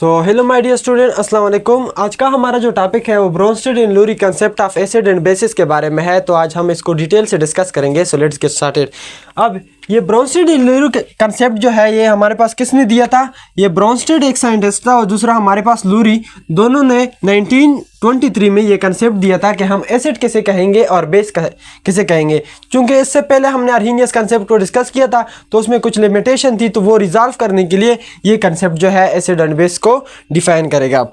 Hello my dear student, अस्सलाम वालेकुम। आज का हमारा जो टॉपिक है वो Bronsted and Lowry concept of acid and bases के बारे में है। तो आज हम इसको डिटेल से डिस्कस करेंगे। So let's get started. अब ये ब्रोंस्टेड एंड लूरी कंसेप्ट जो है ये हमारे पास किसने दिया था? ये ब्रोंस्टेड एक साइंटिस्ट था और दूसरा हमारे पास लूरी, दोनों ने 1923 में ये कंसेप्ट दिया था कि हम एसिड किसे कहेंगे और बेस किसे कहेंगे। चूँकि इससे पहले हमने अर्हीनियस कंसेप्ट को डिस्कस किया था तो उसमें कुछ लिमिटेशन थी, तो वो रिजॉल्व करने के लिए ये कंसेप्ट जो है एसिड एंड बेस को डिफाइन करेगा।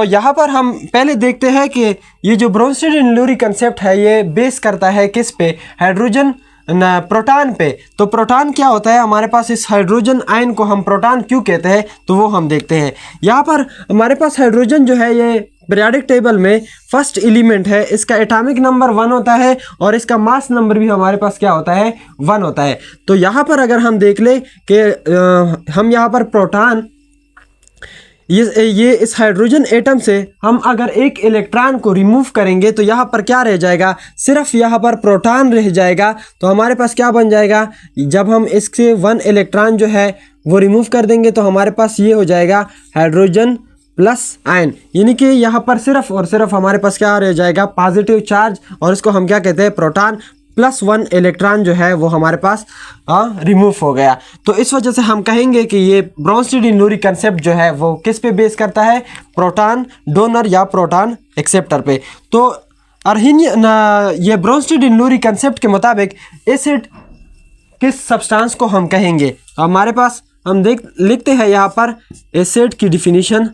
यहाँ पर हम पहले देखते हैं कि ये जो ब्रोंस्टेड एंड लूरी कंसेप्ट है ये बेस करता है किस पे? हाइड्रोजन प्रोटॉन पे। तो प्रोटॉन क्या होता है? हमारे पास इस हाइड्रोजन आयन को हम प्रोटॉन क्यों कहते हैं तो वो हम देखते हैं। यहाँ पर हमारे पास हाइड्रोजन जो है ये पीरियोडिक टेबल में फर्स्ट एलिमेंट है। इसका एटॉमिक नंबर 1 होता है और इसका मास नंबर भी हमारे पास क्या होता है? 1 होता है। तो यहाँ पर अगर हम देख ले कि हम यहाँ पर प्रोटॉन ये इस हाइड्रोजन एटम से हम अगर एक इलेक्ट्रॉन को रिमूव करेंगे तो यहाँ पर क्या रह जाएगा? सिर्फ यहाँ पर प्रोटॉन रह जाएगा। तो हमारे पास क्या बन जाएगा? जब हम इससे 1 इलेक्ट्रॉन जो है वो रिमूव कर देंगे तो हमारे पास ये हो जाएगा हाइड्रोजन प्लस आयन, यानी कि यहाँ पर सिर्फ और सिर्फ हमारे पास क्या रह जाएगा? पॉजिटिव चार्ज, और इसको हम क्या कहते हैं? प्रोटॉन प्लस 1 इलेक्ट्रॉन जो है वो हमारे पास रिमूव हो गया। तो इस वजह से हम कहेंगे कि ये ब्रोंस्टेड एंड लूरी कंसेप्ट जो है वो किस पे बेस करता है? प्रोटॉन डोनर या प्रोटॉन एक्सेप्टर पे। तो ये ब्रोंस्टेड एंड लूरी कंसेप्ट के मुताबिक एसिड किस सब्सटेंस को हम कहेंगे? तो हमारे पास हम लिखते हैं यहाँ पर एसिड की definition.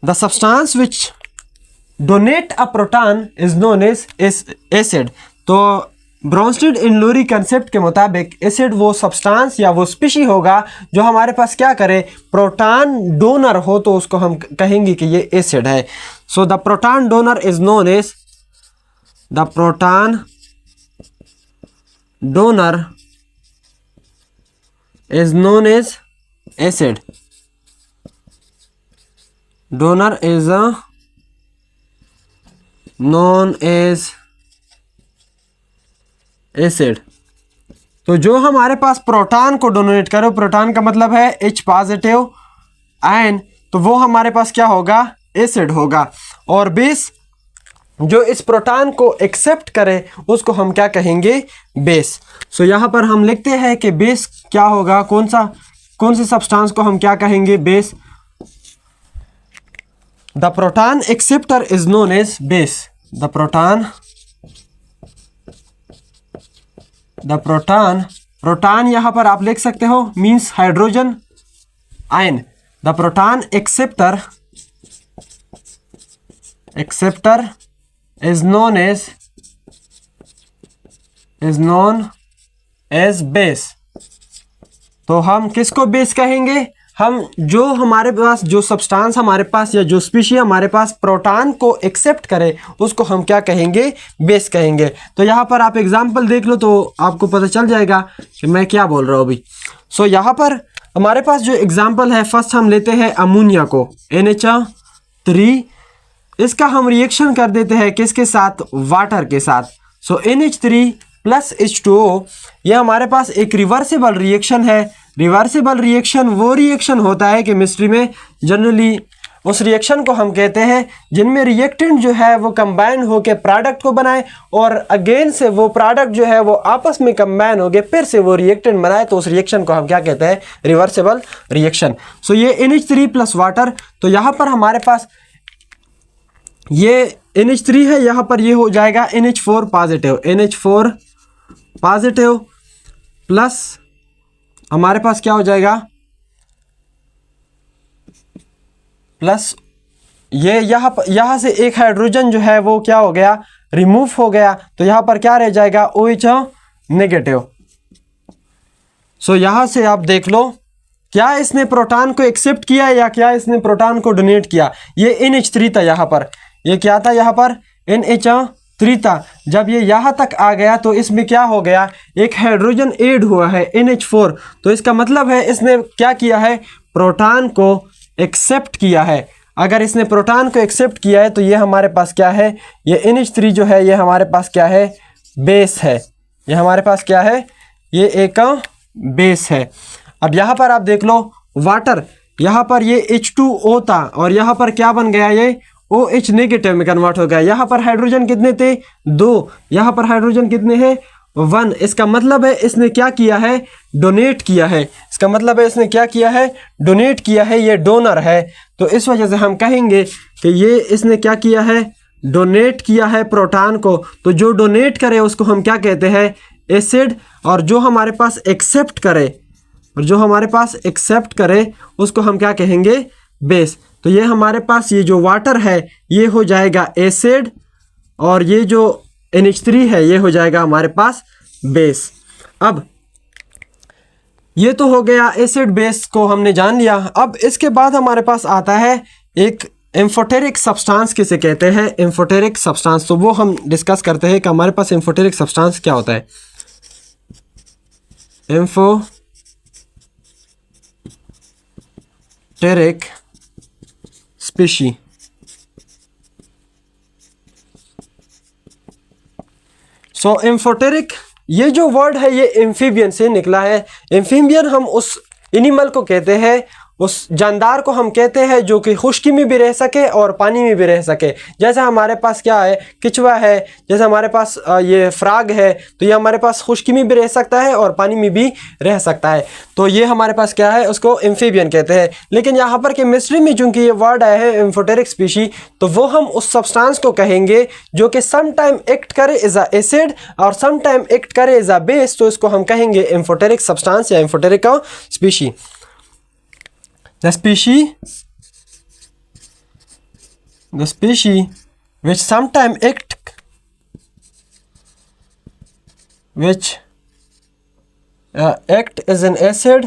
The substance which donate a proton is known as acid. तो ब्रोंस्टेड एंड लूरी कंसेप्ट के मुताबिक एसिड वो सब्सटेंस या वो स्पीशी होगा जो हमारे पास क्या करे? प्रोटॉन डोनर हो, तो उसको हम कहेंगे कि ये एसिड है। So the proton donor is known as the proton donor is known as acid. Donor is known as acid. तो जो हमारे पास प्रोटॉन को डोनेट करो, प्रोटॉन का मतलब है H पॉजिटिव आयन, तो वो हमारे पास क्या होगा? एसिड होगा। और बेस जो इस प्रोटॉन को एक्सेप्ट करे उसको हम क्या कहेंगे? बेस। सो यहाँ पर हम लिखते हैं कि बेस क्या होगा? कौन से सब्सटेंस को हम क्या कहेंगे? Base. The proton acceptor is known as base. The proton यहाँ पर आप लिख सकते हो means hydrogen ion. The proton acceptor is known as base। तो हम किसको बेस कहेंगे? हम जो हमारे पास जो सब्सटेंस हमारे पास या जो स्पीशी हमारे पास प्रोटॉन को एक्सेप्ट करे उसको हम क्या कहेंगे? बेस कहेंगे। तो यहाँ पर आप एग्जांपल देख लो तो आपको पता चल जाएगा कि मैं क्या बोल रहा हूँ अभी। यहाँ पर हमारे पास जो एग्जांपल है, फर्स्ट हम लेते हैं अमोनिया को, NH3। इसका हम रिएक्शन कर देते हैं किसके साथ? वाटर के साथ। NH3 प्लस H2O ये हमारे पास एक रिवर्सिबल रिएक्शन है। रिवर्सिबल रिएक्शन वो रिएक्शन होता है केमिस्ट्री में जनरली उस रिएक्शन को हम कहते हैं जिनमें रिएक्टेंट जो है वो कंबाइन होकर प्रोडक्ट को बनाए और अगेन से वो प्रोडक्ट जो है वो आपस में कंबाइन होकर फिर से वो रिएक्टेंट बनाए, तो उस रिएक्शन को हम क्या कहते हैं? Reversible reaction. ये NH3 प्लस वाटर। तो यहाँ पर हमारे पास ये NH3 है, यहाँ पर ये हो जाएगा NH4 पॉजिटिव प्लस हमारे पास क्या हो जाएगा? प्लस ये यहाँ से एक हाइड्रोजन जो है वो क्या हो गया? रिमूव हो गया। तो यहाँ पर क्या रह जाएगा? OH negative. यहाँ से आप देख लो क्या इसने प्रोटॉन को एक्सेप्ट किया या क्या इसने प्रोटॉन को डोनेट किया? ये NH3 था, यहाँ पर ये क्या था? यहाँ पर NH3 था। जब ये यहाँ तक आ गया तो इसमें क्या हो गया? एक हाइड्रोजन ऐड हुआ है NH4। तो इसका मतलब है इसने क्या किया है? प्रोटॉन को एक्सेप्ट किया है। अगर इसने प्रोटॉन को एक्सेप्ट किया है तो ये हमारे पास क्या है? ये NH3 जो है ये हमारे पास क्या है? बेस है। ये हमारे पास क्या है? ये एक बेस है। अब यहाँ पर आप देख लो वाटर, यहाँ पर ये H2O था और यहाँ पर क्या बन गया, ये OH नेगेटिव में कन्वर्ट हो गया। यहाँ पर हाइड्रोजन कितने थे, 2, यहाँ पर हाइड्रोजन कितने हैं, 1। इसका मतलब है इसने क्या किया है, डोनेट किया है। इसका मतलब है इसने क्या किया है, डोनेट किया है, ये डोनर है। तो इस वजह से हम कहेंगे कि ये इसने क्या किया है, डोनेट किया है प्रोटॉन को। तो जो डोनेट करे उसको हम क्या कहते हैं, एसिड, और जो हमारे पास एक्सेप्ट करे, और जो हमारे पास एक्सेप्ट करे उसको हम क्या कहेंगे, बेस। तो ये हमारे पास ये जो वाटर है ये हो जाएगा एसिड, और ये जो NH3 है ये हो जाएगा हमारे पास बेस। अब ये तो हो गया एसिड बेस को हमने जान लिया। अब इसके बाद हमारे पास आता है एक एम्फोटेरिक सब्सटेंस किसे कहते हैं, एम्फोटेरिक सब्सटेंस। तो वो हम डिस्कस करते हैं कि हमारे पास एम्फोटेरिक सब्सटेंस क्या होता है। एम्फोटेरिक स्पीशी, सो एम्फोटेरिक ये जो वर्ड है ये एम्फीबियन से निकला है। एम्फीबियन हम उस एनिमल को कहते हैं, उस जानदार को हम कहते हैं जो कि खुश्की में भी रह सके और पानी में भी रह सके। जैसे हमारे पास क्या है, किचवा है, जैसे हमारे पास ये फ्रॉग है, तो ये हमारे पास खुश्की में भी रह सकता है और पानी में भी रह सकता है। तो ये हमारे पास क्या है, उसको एम्फीबियन कहते हैं। लेकिन यहाँ पर केमिस्ट्री में चूंकि ये वर्ड आया है एम्फोटेरिक स्पीशी, तो वो हम उस सब्सटेंस को कहेंगे जो कि सम टाइम एक्ट करे एज अ एसिड और सम टाइम एक्ट करे एज अ बेस। तो इसको हम कहेंगे एम्फोटेरिक सब्सटेंस या amphoteric species. The species which sometimes act as an acid,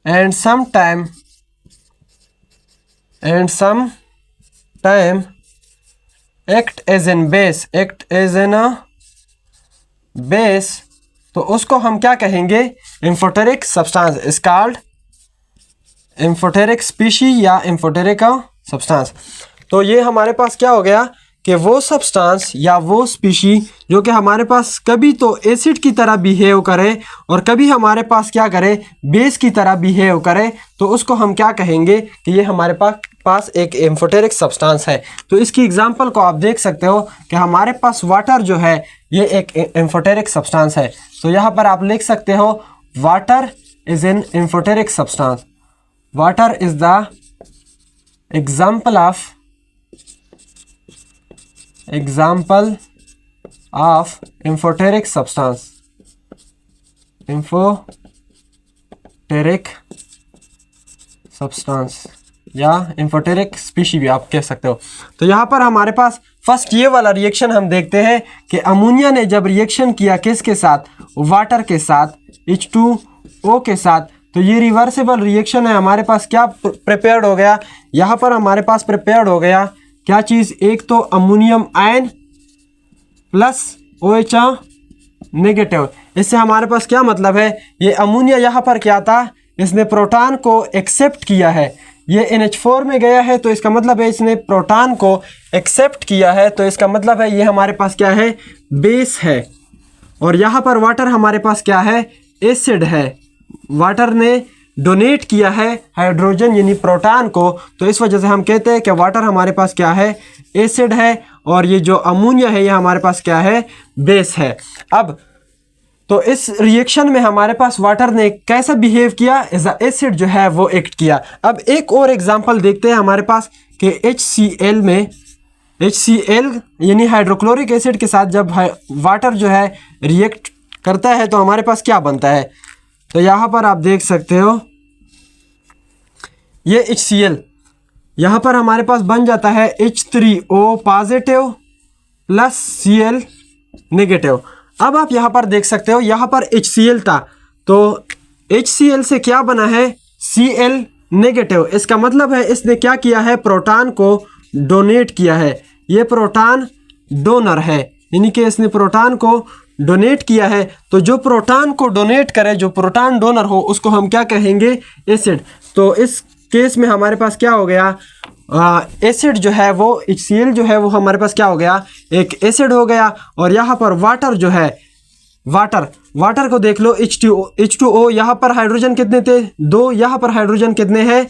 and sometime act as an base, तो उसको हम क्या कहेंगे, amphoteric substance is called amphoteric species या एम्फोटेरिक सब्सटेंस। तो ये हमारे पास क्या हो गया कि वो सब्सटेंस या वो स्पीशी जो कि हमारे पास कभी तो एसिड की तरह बिहेव करे और कभी हमारे पास क्या करे, बेस की तरह बिहेव करे, तो उसको हम क्या कहेंगे कि ये हमारे पास एक एम्फोटेरिक सब्सटेंस है। तो इसकी एग्जांपल को आप देख सकते हो कि हमारे पास वाटर जो है ये एक एम्फोटेरिक सब्सटेंस है। तो यहाँ पर आप लिख सकते हो water is an amphoteric substance. Water is the example of amphoteric substance, amphoteric substance या एम्फोटेरिक स्पीशी भी आप कह सकते हो। तो यहाँ पर हमारे पास फर्स्ट ये वाला रिएक्शन हम देखते हैं कि अमोनिया ने जब रिएक्शन किया किसके साथ, वाटर के साथ, H2O के साथ, तो ये रिवर्सिबल रिएक्शन है। हमारे पास क्या प्रिपेयर्ड हो गया, यहाँ पर हमारे पास प्रिपेयर्ड हो गया क्या चीज़, एक तो ammonium ion plus OH negative. इससे हमारे पास क्या मतलब है, ये अमोनिया यहाँ पर क्या था, इसने प्रोटॉन को एक्सेप्ट किया है, ये NH4 में गया है, तो इसका मतलब है इसने प्रोटॉन को एक्सेप्ट किया है, तो इसका मतलब है ये हमारे पास क्या है, बेस है। और यहाँ पर वाटर हमारे पास क्या है, एसिड है। वाटर ने डोनेट किया है हाइड्रोजन यानी प्रोटॉन को, तो इस वजह से हम कहते हैं कि वाटर हमारे पास क्या है, एसिड है, और ये जो अमोनिया है ये हमारे पास क्या है, बेस है। अब तो इस रिएक्शन में हमारे पास वाटर ने कैसा बिहेव किया, एज अ एसिड जो है वो एक्ट किया। अब एक और एग्जांपल देखते हैं हमारे पास कि HCl में, HCl यानी हाइड्रोक्लोरिक एसिड के साथ जब वाटर जो है रिएक्ट करता है तो हमारे पास क्या बनता है। तो यहाँ पर आप देख सकते हो ये HCl, यहाँ पर हमारे पास बन जाता है H3O positive plus Cl negative. अब आप यहाँ पर देख सकते हो यहाँ पर HCl था, तो HCl से क्या बना है, Cl नेगेटिव। इसका मतलब है इसने क्या किया है, प्रोटॉन को डोनेट किया है। ये प्रोटॉन डोनर है, यानी कि इसने प्रोटॉन को डोनेट किया है। तो जो प्रोटॉन को डोनेट करे, जो प्रोटॉन डोनर हो, उसको हम क्या कहेंगे, एसिड। तो इस केस में हमारे पास क्या हो गया, एसिड जो है वो HCl जो है वो हमारे पास क्या हो गया, एक एसिड हो गया। और यहाँ पर वाटर जो है वाटर, वाटर को देख लो H2O, यहाँ पर हाइड्रोजन कितने थे 2, यहाँ पर हाइड्रोजन कितने हैं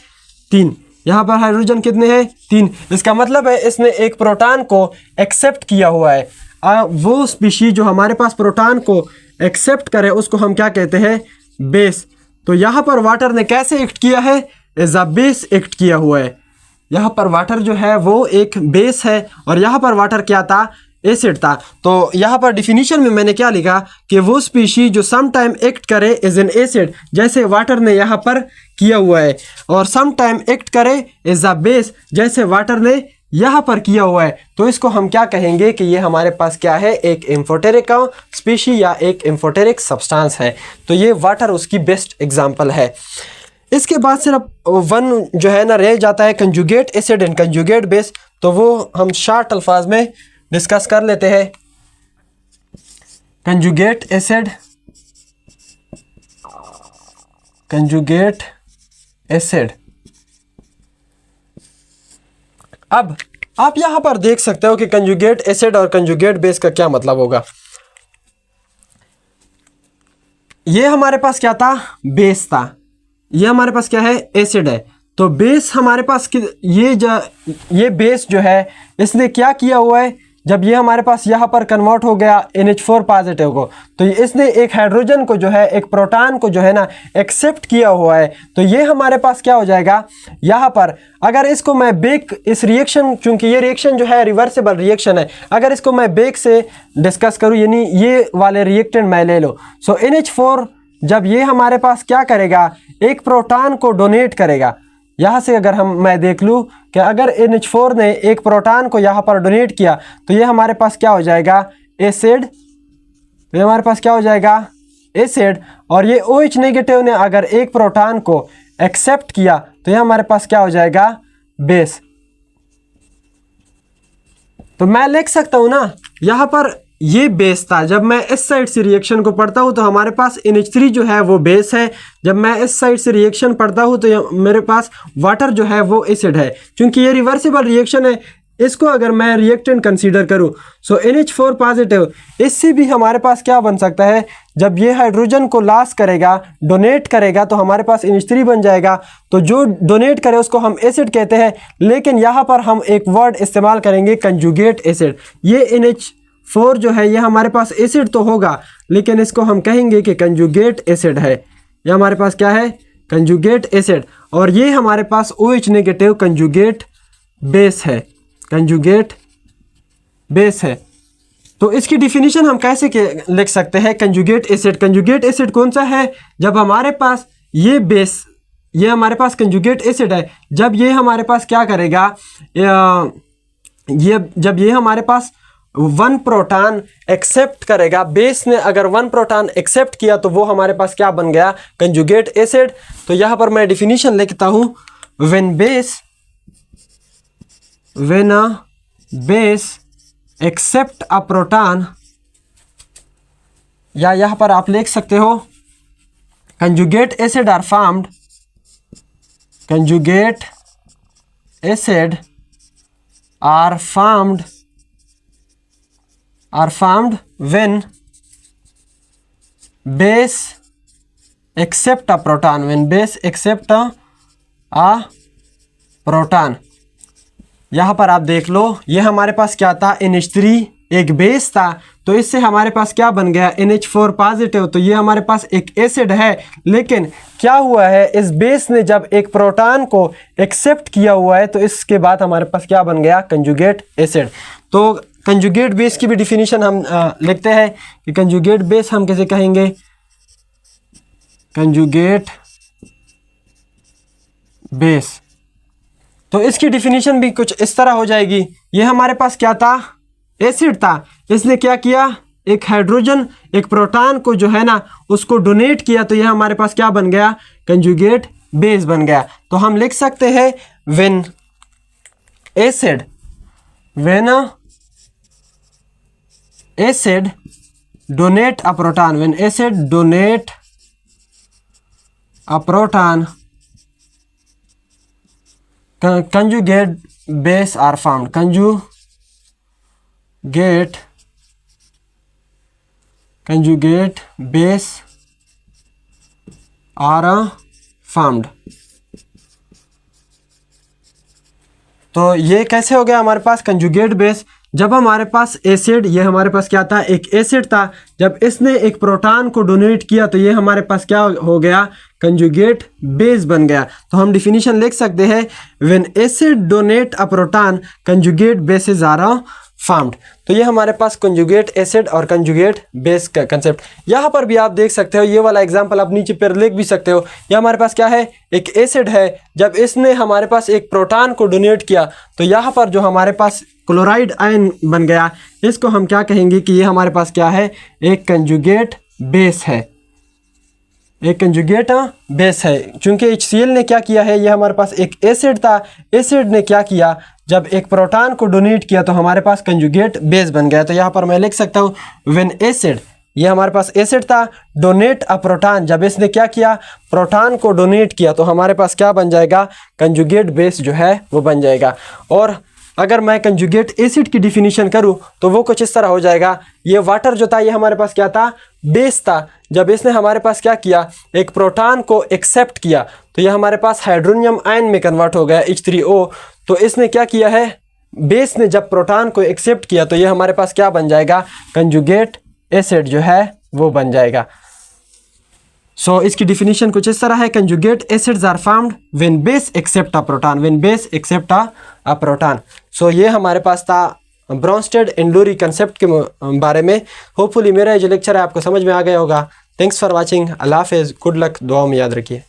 3, यहाँ पर हाइड्रोजन कितने हैं 3। इसका मतलब है इसने एक प्रोटॉन को एक्सेप्ट किया हुआ है। वो स्पीशीज जो हमारे पास प्रोटॉन को एक्सेप्ट करे उसको हम क्या कहते हैं बेस। तो यहाँ पर वाटर ने कैसे एक्ट किया है एज अ बेस एक्ट किया हुआ है। यहाँ पर वाटर जो है वो एक बेस है और यहाँ पर वाटर क्या था एसिड था। तो यहाँ पर डिफिनीशन में मैंने क्या लिखा कि वो स्पीशीज जो सम टाइम एक्ट करे एज एन एसिड, जैसे वाटर ने यहाँ पर किया हुआ है, और सम टाइम एक्ट करे एज अ बेस, जैसे वाटर ने यहाँ पर किया हुआ है। तो इसको हम क्या कहेंगे कि ये हमारे पास क्या है एक एम्फोटेरिक स्पीशी या एक एम्फोटेरिक सब्सटेंस है। तो ये वाटर उसकी बेस्ट एग्जाम्पल है। इसके बाद सिर्फ वन जो है ना रह जाता है conjugate acid and conjugate base. तो वो हम शॉर्ट अल्फाज में डिस्कस कर लेते हैं। Conjugate acid, conjugate acid. अब आप यहां पर देख सकते हो कि कंजुगेट एसिड और कंजुगेट बेस का क्या मतलब होगा। ये हमारे पास क्या था बेस था, ये हमारे पास क्या है एसिड है। तो बेस हमारे पास ये बेस जो है इसने क्या किया हुआ है, जब ये हमारे पास यहाँ पर कन्वर्ट हो गया NH4 पॉजिटिव को, तो इसने एक हाइड्रोजन को जो है एक प्रोटॉन को जो है ना एक्सेप्ट किया हुआ है। तो ये हमारे पास क्या हो जाएगा यहाँ पर, अगर इसको मैं बेक इस रिएक्शन, चूंकि ये रिएक्शन जो है रिवर्सिबल रिएक्शन है, अगर इसको मैं बेक से डिस्कस करूँ यानी ये वाले रिएक्टेंट मैं ले लो, सो NH4 जब ये हमारे पास क्या करेगा एक प्रोटॉन को डोनेट करेगा। यहाँ से अगर मैं देख लूँ कि अगर NH4 ने एक प्रोटॉन को यहाँ पर डोनेट किया तो ये हमारे पास क्या हो जाएगा एसिड। तो ये हमारे पास क्या हो जाएगा एसिड। और ये OH नेगेटिव ने अगर एक प्रोटॉन को एक्सेप्ट किया तो ये हमारे पास क्या हो जाएगा बेस। तो मैं लिख सकता हूँ ना यहाँ पर ये बेस था। जब मैं इस साइड से रिएक्शन को पढ़ता हूँ तो हमारे पास NH3 जो है वो बेस है। जब मैं इस साइड से रिएक्शन पढ़ता हूँ तो मेरे पास वाटर जो है वो एसिड है। क्योंकि ये रिवर्सिबल रिएक्शन है, इसको अगर मैं रिएक्टेंट कंसीडर करूँ सो NH4 पॉजिटिव, इससे भी हमारे पास क्या बन सकता है, जब ये हाइड्रोजन को लॉस करेगा डोनेट करेगा तो हमारे पास NH3 बन जाएगा। तो जो डोनेट करे उसको हम एसिड कहते हैं। लेकिन यहाँ पर हम एक वर्ड इस्तेमाल करेंगे कंजुगेट एसिड। ये NH4 जो है ये हमारे पास एसिड तो होगा लेकिन इसको हम कहेंगे कि कंजुगेट एसिड है। ये हमारे पास क्या है कंजुगेट एसिड। और ये हमारे पास OH नेगेटिव कंजुगेट बेस है, कंजुगेट बेस है। तो इसकी डिफिनीशन हम कैसे लिख सकते हैं कंजुगेट एसिड। कंजुगेट एसिड कौन सा है, जब हमारे पास ये बेस, ये हमारे पास कंजुगेट एसिड है, जब ये हमारे पास क्या करेगा, जब ये हमारे पास वन प्रोटॉन एक्सेप्ट करेगा, बेस ने अगर वन प्रोटॉन एक्सेप्ट किया तो वो हमारे पास क्या बन गया कंजुगेट एसिड। तो यहाँ पर मैं डिफिनीशन लिखता हूँ when a base accept a proton, या यहाँ पर आप लिख सकते हो conjugate acid are formed, conjugate acid are formed when base accept a proton, when base accept a proton। यहाँ पर आप देख लो ये हमारे पास क्या था NH3 एक बेस था, तो इससे हमारे पास क्या बन गया NH4 पॉजिटिव। तो ये हमारे पास एक एसिड है। लेकिन क्या हुआ है, इस बेस ने जब एक प्रोटॉन को एक्सेप्ट किया हुआ है तो इसके बाद हमारे पास क्या बन गया कंजुगेट एसिड। तो कंजुगेट बेस की भी डिफिनीशन हम लिखते हैं कि कंजुगेट बेस हम कैसे कहेंगे, कंजुगेट बेस। तो इसकी डिफिनीशन भी कुछ इस तरह हो जाएगी, ये हमारे पास क्या था एसिड था, इसने क्या किया एक हाइड्रोजन एक प्रोटॉन को जो है ना उसको डोनेट किया, तो ये हमारे पास क्या बन गया कंजुगेट बेस बन गया। तो हम लिख सकते हैं when acid donate a proton, when acid donate a proton, conjugate base are formed, conjugate conjugate base are formed. तो ये कैसे हो गया हमारे पास कंजुगेट बेस? जब हमारे पास एसिड, ये हमारे पास क्या था, एक एसिड था, जब इसने एक प्रोटॉन को डोनेट किया तो ये हमारे पास क्या हो गया, कंजुगेट बेस बन गया। तो हम डिफिनीशन लिख सकते हैं, when acid donate a proton conjugate bases are formed. तो ये हमारे पास कंजुगेट एसिड और कंजुगेट बेस का कंसेप्ट। यहाँ पर भी आप देख सकते हो, ये वाला एग्जांपल आप नीचे पर लिख भी सकते हो। ये हमारे पास क्या है, एक एसिड है, जब इसने हमारे पास एक प्रोटॉन को डोनेट किया तो यहाँ पर जो हमारे पास क्लोराइड आयन बन गया, इसको हम क्या कहेंगे कि ये हमारे पास क्या है, एक कंजुगेट बेस है, एक कंजुगेट बेस है। चूंकि HCl ने क्या किया है, ये हमारे पास एक एसिड था, एसिड ने क्या किया, जब एक प्रोटॉन को डोनेट किया तो हमारे पास कंजुगेट बेस बन गया। तो यहाँ पर मैं लिख सकता हूँ, व्हेन एसिड, ये हमारे पास एसिड था, डोनेट अ प्रोटॉन, जब इसने क्या किया, प्रोटॉन को डोनेट किया तो हमारे पास क्या बन जाएगा, कंजुगेट बेस जो है वो बन जाएगा। और अगर मैं कंजुगेट एसिड की डिफिनीशन करूं तो वो कुछ इस तरह हो जाएगा, ये वाटर जो था ये हमारे पास क्या था, बेस था, जब इसने हमारे पास क्या किया, एक प्रोटॉन को एक्सेप्ट किया तो ये हमारे पास हाइड्रोनियम आयन में कन्वर्ट हो गया H3O। तो इसने क्या किया है, बेस ने जब प्रोटॉन को एक्सेप्ट किया तो ये हमारे पास क्या बन जाएगा, कंजुगेट एसिड जो है वो बन जाएगा। सो इसकी डिफिनीशन कुछ इस तरह है, conjugate acids are formed when base accept a proton, when base accept a proton. So ये हमारे पास था ब्रोंस्टेड एंड लुरी कंसेप्ट के बारे में। होपफुली मेरा ये जो लेक्चर है आपको समझ में आ गया होगा। Thanks for watching. अल्लाह हाफिज़, गुड लक, दुआ में याद रखिए।